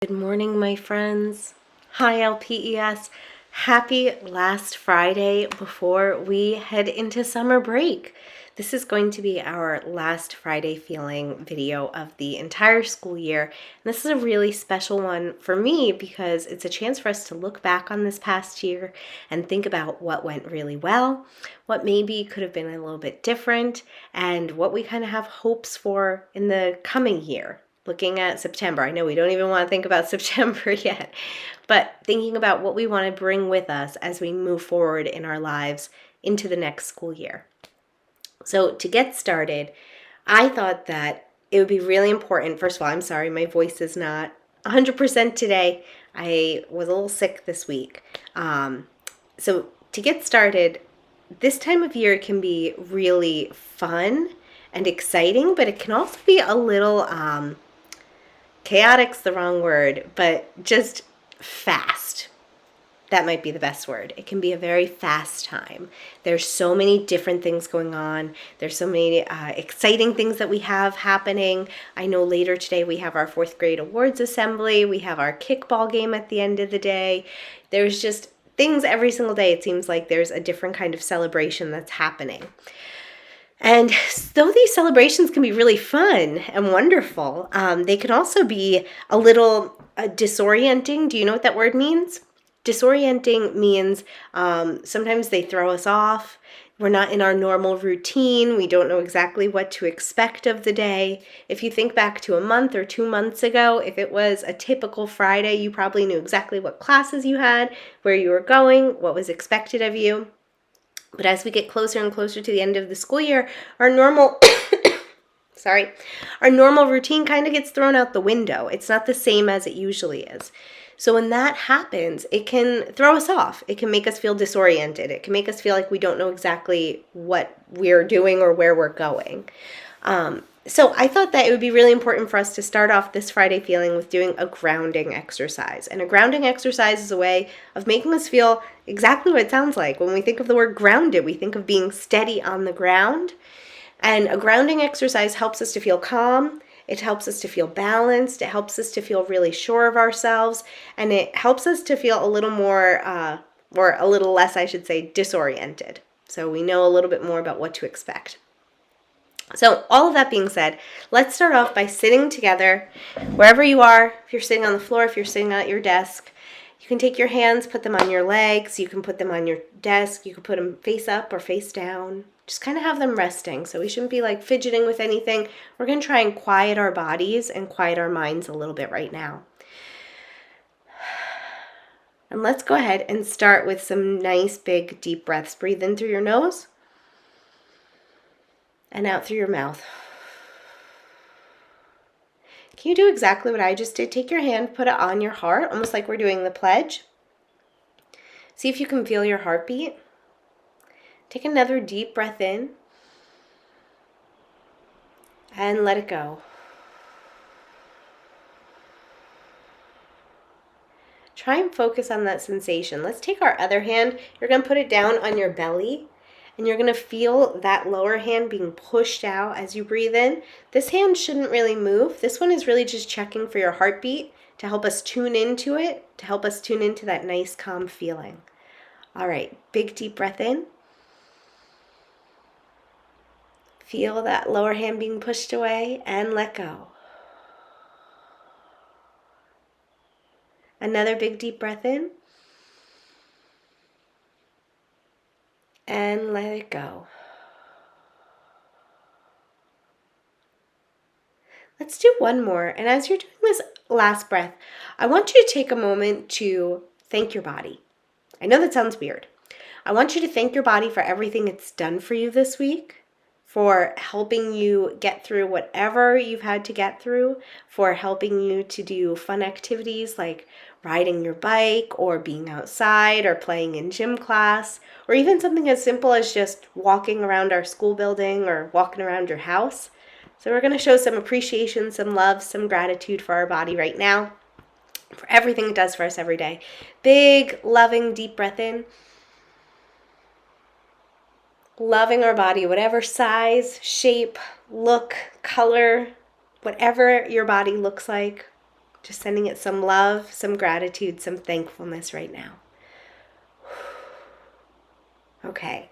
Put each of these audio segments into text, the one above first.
Good morning, my friends. Hi, LPES. Happy last Friday before we head into summer break. This is going to be our last Friday feeling video of the entire school year. And this is a really special one for me because it's a chance for us to look back on this past year and think about what went really well, what maybe could have been a little bit different, and what we kind of have hopes for in the coming year. Looking at September. I know we don't even want to think about September yet, but thinking about what we want to bring with us as we move forward in our lives into the next school year. So to get started, I thought that it would be really important. First of all, I'm sorry, my voice is not 100% today. I was a little sick this week. So to get started, this time of year can be really fun and exciting, but it can also be a little chaotic's the wrong word, but just fast. That might be the best word. It can be a very fast time. There's so many different things going on. There's so many exciting things that we have happening. I know later today we have our 4th grade awards assembly. We have our kickball game at the end of the day. There's just things every single day. It seems like there's a different kind of celebration that's happening. And though these celebrations can be really fun and wonderful, they can also be a little disorienting. Do you know what that word means? Disorienting means sometimes they throw us off. We're not in our normal routine. We don't know exactly what to expect of the day. If you think back to a month or 2 months ago, if it was a typical Friday, you probably knew exactly what classes you had, where you were going, what was expected of you. But as we get closer and closer to the end of the school year, our normal routine kind of gets thrown out the window. It's not the same as it usually is. So when that happens, it can throw us off. It can make us feel disoriented. It can make us feel like we don't know exactly what we're doing or where we're going. So I thought that it would be really important for us to start off this Friday feeling with doing a grounding exercise. And a grounding exercise is a way of making us feel exactly what it sounds like. When we think of the word grounded, we think of being steady on the ground. And a grounding exercise helps us to feel calm. It helps us to feel balanced. It helps us to feel really sure of ourselves. And it helps us to feel a little more, or a little less, I should say, disoriented. So we know a little bit more about what to expect. So all of that being said, let's start off by sitting together wherever you are. If you're sitting on the floor, if you're sitting at your desk, you can take your hands, put them on your legs. You can put them on your desk. You can put them face up or face down. Just kind of have them resting. So we shouldn't be like fidgeting with anything. We're going to try and quiet our bodies and quiet our minds a little bit right now. And let's go ahead and start with some nice big deep breaths. Breathe in through your nose and out through your mouth. Can you do exactly what I just did? Take your hand, put it on your heart, almost like we're doing the pledge. See if you can feel your heartbeat. Take another deep breath in and let it go. Try and focus on that sensation. Let's take our other hand. You're going to put it down on your belly. And you're going to feel that lower hand being pushed out as you breathe in. This hand shouldn't really move. This one is really just checking for your heartbeat to help us tune into it, to help us tune into that nice, calm feeling. All right, big deep breath in. Feel that lower hand being pushed away and let go. Another big deep breath in. And let it go. Let's do one more. And as you're doing this last breath, I want you to take a moment to thank your body. I know that sounds weird. I want you to thank your body for everything it's done for you this week, for helping you get through whatever you've had to get through, for helping you to do fun activities like riding your bike or being outside or playing in gym class, or even something as simple as just walking around our school building or walking around your house. So we're going to show some appreciation, some love, some gratitude for our body right now, for everything it does for us every day. Big, loving, deep breath in. Loving our body, whatever size, shape, look, color, whatever your body looks like. Just sending it some love, some gratitude, some thankfulness right now. Okay.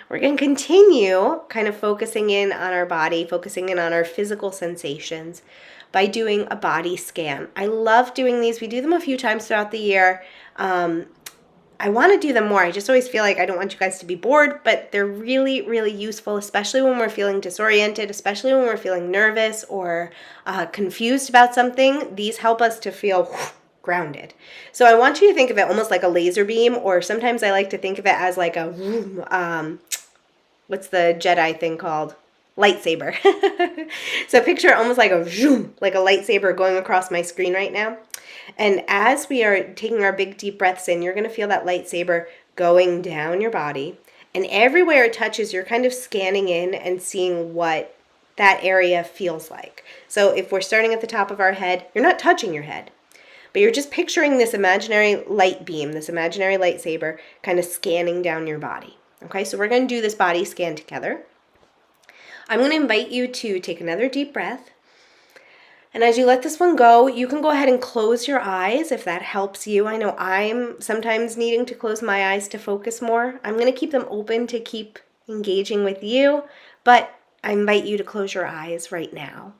We're going to continue kind of focusing in on our body, focusing in on our physical sensations by doing a body scan. I love doing these. We do them a few times throughout the year. I want to do them more. I just always feel like I don't want you guys to be bored, but they're really, really useful, especially when we're feeling disoriented, especially when we're feeling nervous or confused about something. These help us to feel grounded. So I want you to think of it almost like a laser beam, or sometimes I like to think of it as like a, what's the Jedi thing called? Lightsaber. So picture it almost like a lightsaber going across my screen right now. And as we are taking our big deep breaths in, you're going to feel that lightsaber going down your body. And everywhere it touches, you're kind of scanning in and seeing what that area feels like. So if we're starting at the top of our head, you're not touching your head, but you're just picturing this imaginary light beam, this imaginary lightsaber kind of scanning down your body. Okay, so we're going to do this body scan together. I'm going to invite you to take another deep breath. And as you let this one go, you can go ahead and close your eyes if that helps you. I know I'm sometimes needing to close my eyes to focus more. I'm going to keep them open to keep engaging with you, but I invite you to close your eyes right now.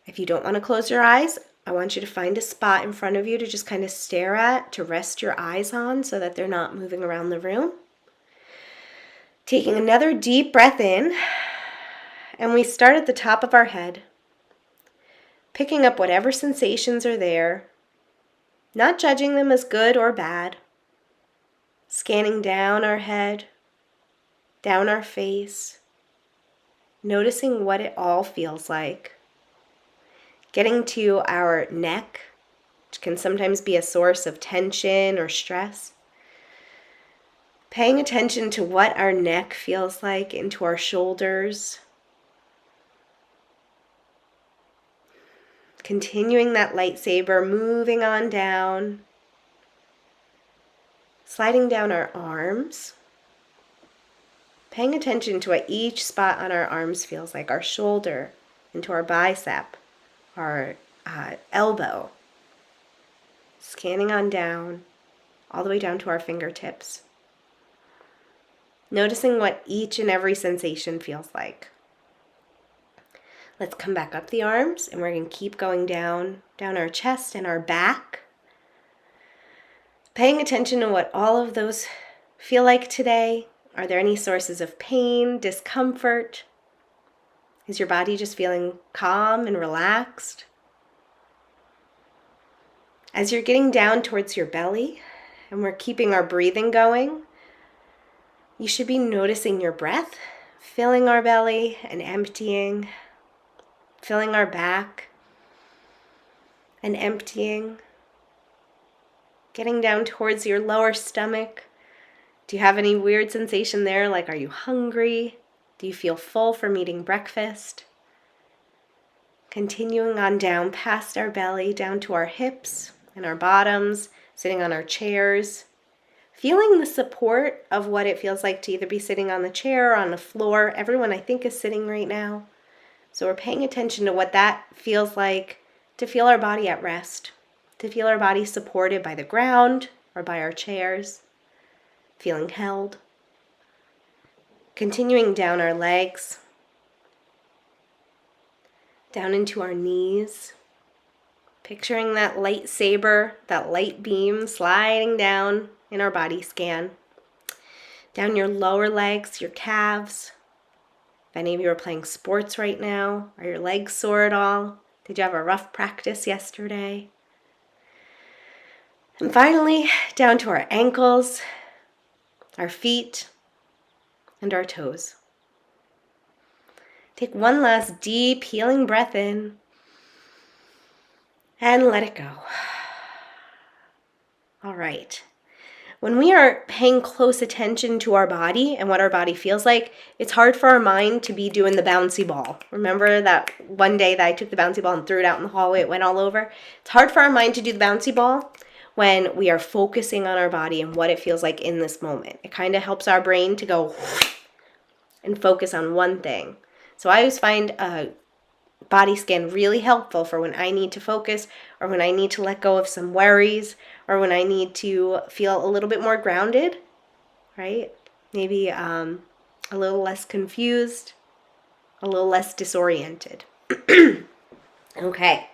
If you don't want to close your eyes, I want you to find a spot in front of you to just kind of stare at, to rest your eyes on so that they're not moving around the room. Taking another deep breath in, and we start at the top of our head. Picking up whatever sensations are there, not judging them as good or bad, scanning down our head, down our face, noticing what it all feels like, getting to our neck, which can sometimes be a source of tension or stress, paying attention to what our neck feels like, into our shoulders, continuing that lightsaber, moving on down, sliding down our arms, paying attention to what each spot on our arms feels like, our shoulder, into our bicep, our elbow, scanning on down, all the way down to our fingertips, noticing what each and every sensation feels like. Let's come back up the arms, and we're going to keep going down our chest and our back. Paying attention to what all of those feel like today. Are there any sources of pain, discomfort? Is your body just feeling calm and relaxed? As you're getting down towards your belly, and we're keeping our breathing going, you should be noticing your breath, filling our belly and emptying, filling our back and emptying, getting down towards your lower stomach. Do you have any weird sensation there? Like, are you hungry? Do you feel full from eating breakfast? Continuing on down past our belly, down to our hips and our bottoms, sitting on our chairs, feeling the support of what it feels like to either be sitting on the chair or on the floor. Everyone, I think, is sitting right now. So we're paying attention to what that feels like, to feel our body at rest, to feel our body supported by the ground or by our chairs, feeling held. Continuing down our legs, down into our knees, picturing that lightsaber, that light beam sliding down in our body scan, down your lower legs, your calves. If any of you are playing sports right now, are your legs sore at all? Did you have a rough practice yesterday? And finally, down to our ankles, our feet, and our toes. Take one last deep healing breath in and let it go. All right. When we are paying close attention to our body and what our body feels like, it's hard for our mind to be doing the bouncy ball. Remember that one day that I took the bouncy ball and threw it out in the hallway, it went all over? It's hard for our mind to do the bouncy ball when we are focusing on our body and what it feels like in this moment. It kind of helps our brain to go and focus on one thing. So I always find a body scan really helpful for when I need to focus, or when I need to let go of some worries, or when I need to feel a little bit more grounded, right? Maybe a little less confused, a little less disoriented. Okay,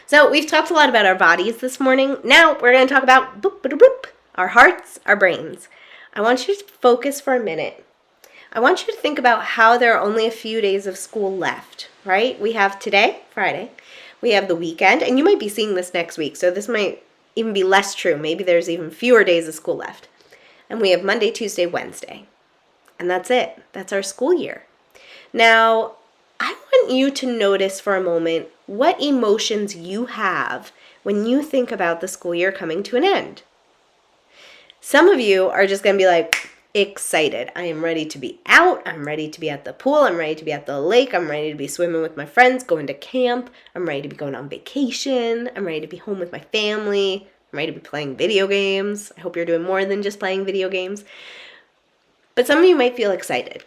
so we've talked a lot about our bodies this morning. Now we're going to talk about our hearts, our brains. I want you to focus for a minute. I want you to think about how there are only a few days of school left, right? We have today, Friday. We have the weekend, and you might be seeing this next week, so this might even be less true. Maybe there's even fewer days of school left. And we have Monday, Tuesday, Wednesday. And that's it. That's our school year. Now, I want you to notice for a moment what emotions you have when you think about the school year coming to an end. Some of you are just going to be like, excited. I am ready to be out. I'm ready to be at the pool. I'm ready to be at the lake. I'm ready to be swimming with my friends, going to camp. I'm ready to be going on vacation. I'm ready to be home with my family. I'm ready to be playing video games. I hope you're doing more than just playing video games. But some of you might feel excited.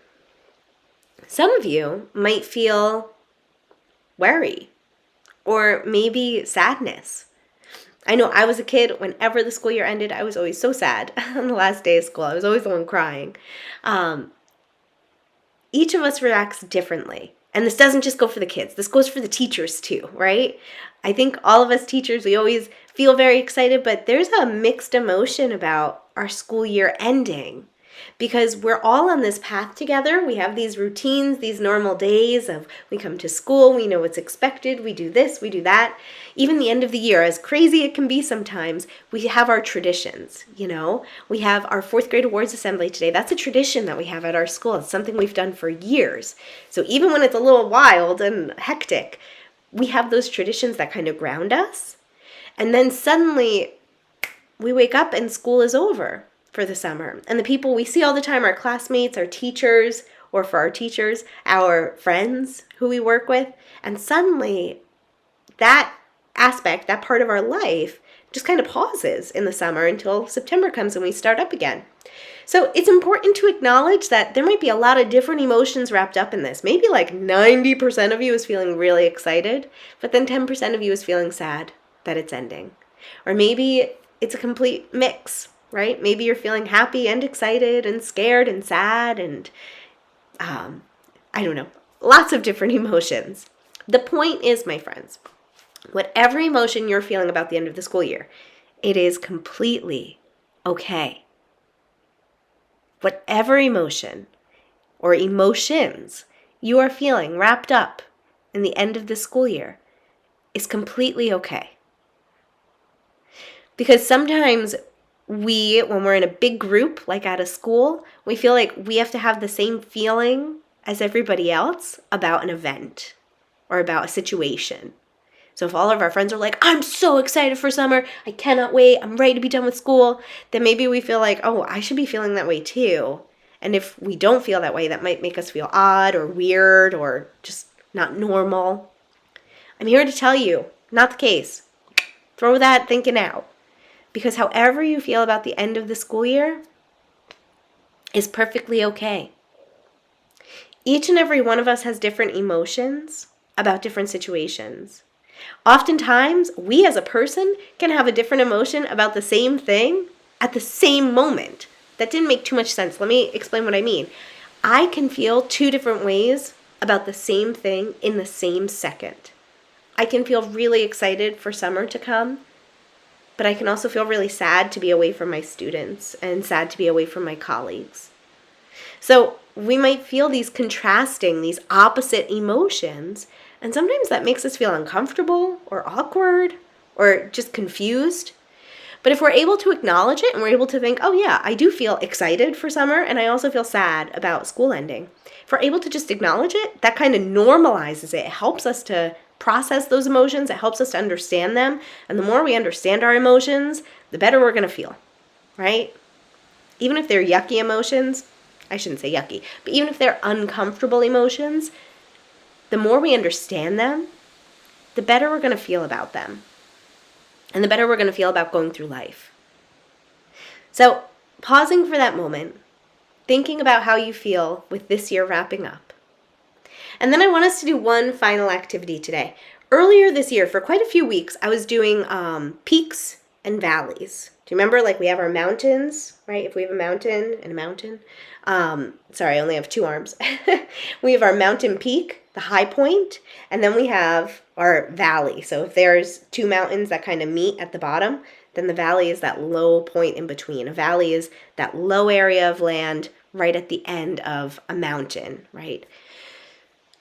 Some of you might feel worry or maybe sadness. I know I was a kid, whenever the school year ended, I was always so sad on the last day of school. I was always the one crying. Each of us reacts differently. And this doesn't just go for the kids. This goes for the teachers too, right? I think all of us teachers, we always feel very excited, but there's a mixed emotion about our school year ending. Because we're all on this path together. We have these routines, these normal days of we come to school, we know what's expected, we do this, we do that. Even the end of the year, as crazy it can be sometimes, we have our traditions, you know? We have our 4th grade awards assembly today. That's a tradition that we have at our school. It's something we've done for years. So even when it's a little wild and hectic, we have those traditions that kind of ground us. And then suddenly we wake up and school is over for the summer. And the people we see all the time, our classmates, our teachers, or for our teachers, our friends who we work with. And suddenly that aspect, that part of our life just kind of pauses in the summer until September comes and we start up again. So it's important to acknowledge that there might be a lot of different emotions wrapped up in this. Maybe like 90% of you is feeling really excited, but then 10% of you is feeling sad that it's ending. Or maybe it's a complete mix. Right? Maybe you're feeling happy and excited and scared and sad and, I don't know, lots of different emotions. The point is, my friends, whatever emotion you're feeling about the end of the school year, it is completely okay. Whatever emotion or emotions you are feeling wrapped up in the end of the school year is completely okay. Because sometimes when we're in a big group, like at a school, we feel like we have to have the same feeling as everybody else about an event or about a situation. So if all of our friends are like, I'm so excited for summer, I cannot wait, I'm ready to be done with school, then maybe we feel like, oh, I should be feeling that way too. And if we don't feel that way, that might make us feel odd or weird or just not normal. I'm here to tell you, not the case. Throw that thinking out. Because however you feel about the end of the school year is perfectly okay. Each and every one of us has different emotions about different situations. Oftentimes, we as a person can have a different emotion about the same thing at the same moment. That didn't make too much sense. Let me explain what I mean. I can feel 2 different ways about the same thing in the same second. I can feel really excited for summer to come, but I can also feel really sad to be away from my students and sad to be away from my colleagues. So we might feel these contrasting, these opposite emotions, and sometimes that makes us feel uncomfortable or awkward or just confused. But if we're able to acknowledge it and we're able to think, oh yeah, I do feel excited for summer and I also feel sad about school ending. If we're able to just acknowledge it, that kind of normalizes it. It helps us to process those emotions. It helps us to understand them. And the more we understand our emotions, the better we're going to feel, right? Even if they're yucky emotions, I shouldn't say yucky, but even if they're uncomfortable emotions, the more we understand them, the better we're going to feel about them. And the better we're going to feel about going through life. So, pausing for that moment, thinking about how you feel with this year wrapping up. And then I want us to do one final activity today. Earlier this year, for quite a few weeks, I was doing peaks and valleys. Do you remember, like, we have our mountains, right? If we have a mountain and a mountain. Sorry, I only have two arms. We have our mountain peak, the high point, and then we have our valley. So if there's two mountains that kind of meet at the bottom, then the valley is that low point in between. A valley is that low area of land right at the end of a mountain, right?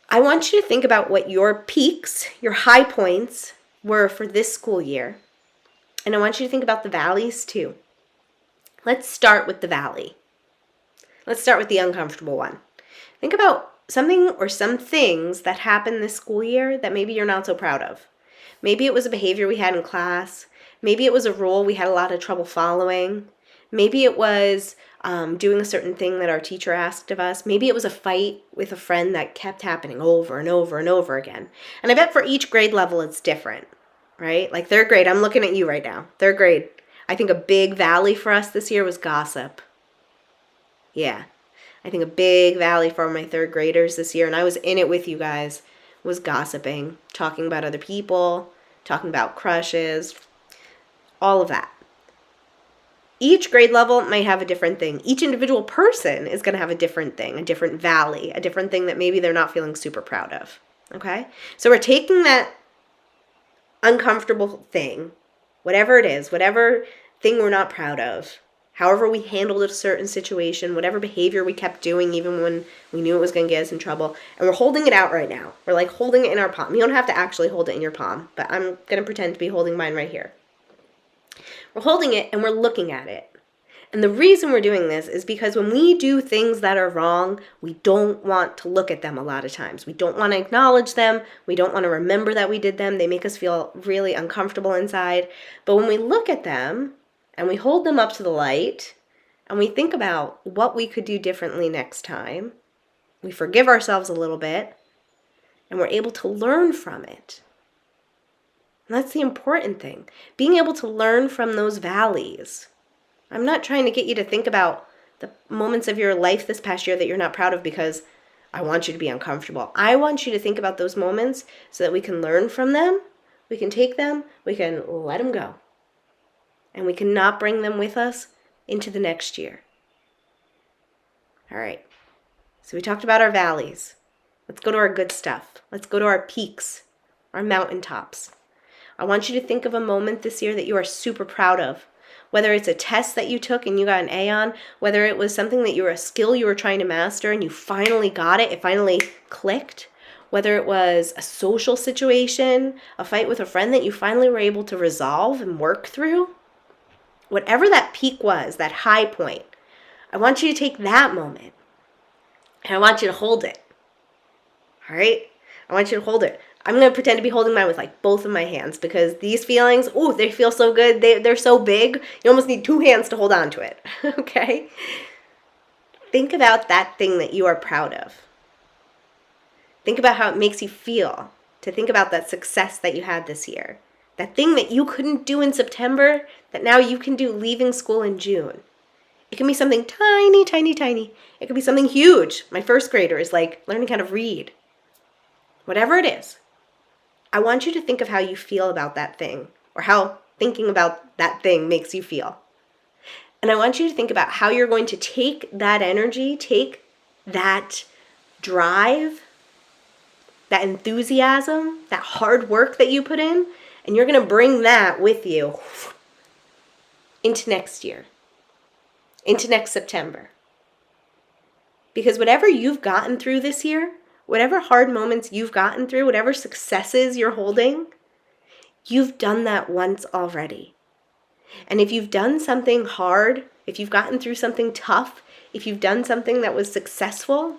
I want you to think about what your peaks, your high points were for this school year. And I want you to think about the valleys too. Let's start with the valley. Let's start with the uncomfortable one. Think about something or some things that happened this school year that maybe you're not so proud of. Maybe it was a behavior we had in class. Maybe it was a rule we had a lot of trouble following. Maybe it was doing a certain thing that our teacher asked of us. Maybe it was a fight with a friend that kept happening over and over and over again. And I bet for each grade level it's different, right? Like third grade, I'm looking at you right now. Third grade, I think a big valley for us this year was gossip. Yeah, I think a big valley for my third graders this year, and I was in it with you guys, was gossiping, talking about other people, talking about crushes, all of that. Each grade level might have a different thing. Each individual person is going to have a different thing, a different valley, a different thing that maybe they're not feeling super proud of. Okay? So we're taking that uncomfortable thing, whatever it is, whatever thing we're not proud of, however we handled a certain situation, whatever behavior we kept doing even when we knew it was going to get us in trouble, and we're holding it out right now. We're like holding it in our palm. You don't have to actually hold it in your palm, but I'm going to pretend to be holding mine right here. We're holding it and we're looking at it. And the reason we're doing this is because when we do things that are wrong, we don't want to look at them a lot of times. We don't want to acknowledge them. We don't want to remember that we did them. They make us feel really uncomfortable inside. But when we look at them and we hold them up to the light and we think about what we could do differently next time, we forgive ourselves a little bit and we're able to learn from it. And that's the important thing. Being able to learn from those valleys. I'm not trying to get you to think about the moments of your life this past year that you're not proud of because I want you to be uncomfortable. I want you to think about those moments so that we can learn from them, we can take them, we can let them go. And we can not bring them with us into the next year. All right. So we talked about our valleys. Let's go to our good stuff. Let's go to our peaks, our mountaintops. I want you to think of a moment this year that you are super proud of. Whether it's a test that you took and you got an A on, whether it was something that a skill you were trying to master and you finally got it, it finally clicked. Whether it was a social situation, a fight with a friend that you finally were able to resolve and work through. Whatever that peak was, that high point, I want you to take that moment and I want you to hold it. All right? I want you to hold it. I'm going to pretend to be holding mine with like both of my hands because these feelings, they feel so good. They're so big. You almost need two hands to hold on to it. Okay? Think about that thing that you are proud of. Think about how it makes you feel to think about that success that you had this year. That thing that you couldn't do in September that now you can do leaving school in June. It can be something tiny, tiny, tiny. It could be something huge. My first grader is like learning how to read. Whatever it is. I want you to think of how you feel about that thing or how thinking about that thing makes you feel. And I want you to think about how you're going to take that energy, take that drive, that enthusiasm, that hard work that you put in, and you're going to bring that with you into next year, into next September. Because whatever you've gotten through this year, whatever hard moments you've gotten through, whatever successes you're holding, you've done that once already. And if you've done something hard, if you've gotten through something tough, if you've done something that was successful,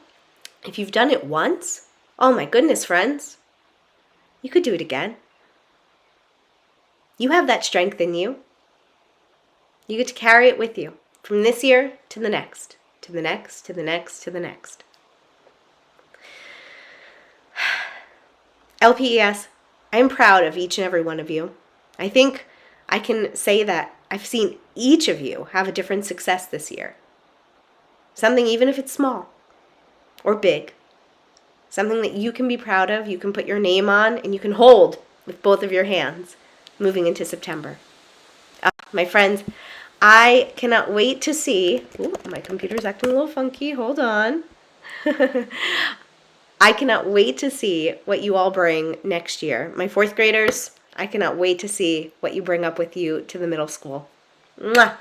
if you've done it once, oh my goodness, friends, you could do it again. You have that strength in you. You get to carry it with you from this year to the next, to the next, to the next, to the next. LPES, I'm proud of each and every one of you. I think I can say that I've seen each of you have a different success this year. Something even if it's small or big. something that you can be proud of, you can put your name on, and you can hold with both of your hands moving into September. My friends, I cannot wait to see. Ooh, my computer's acting a little funky. Hold on. I cannot wait to see what you all bring next year. My fourth graders, I cannot wait to see what you bring up with you to the middle school. Mwah!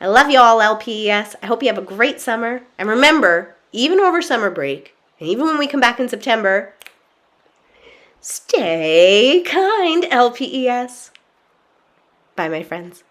I love you all, LPES. I hope you have a great summer. And remember, even over summer break, and even when we come back in September, stay kind, LPES. Bye, my friends.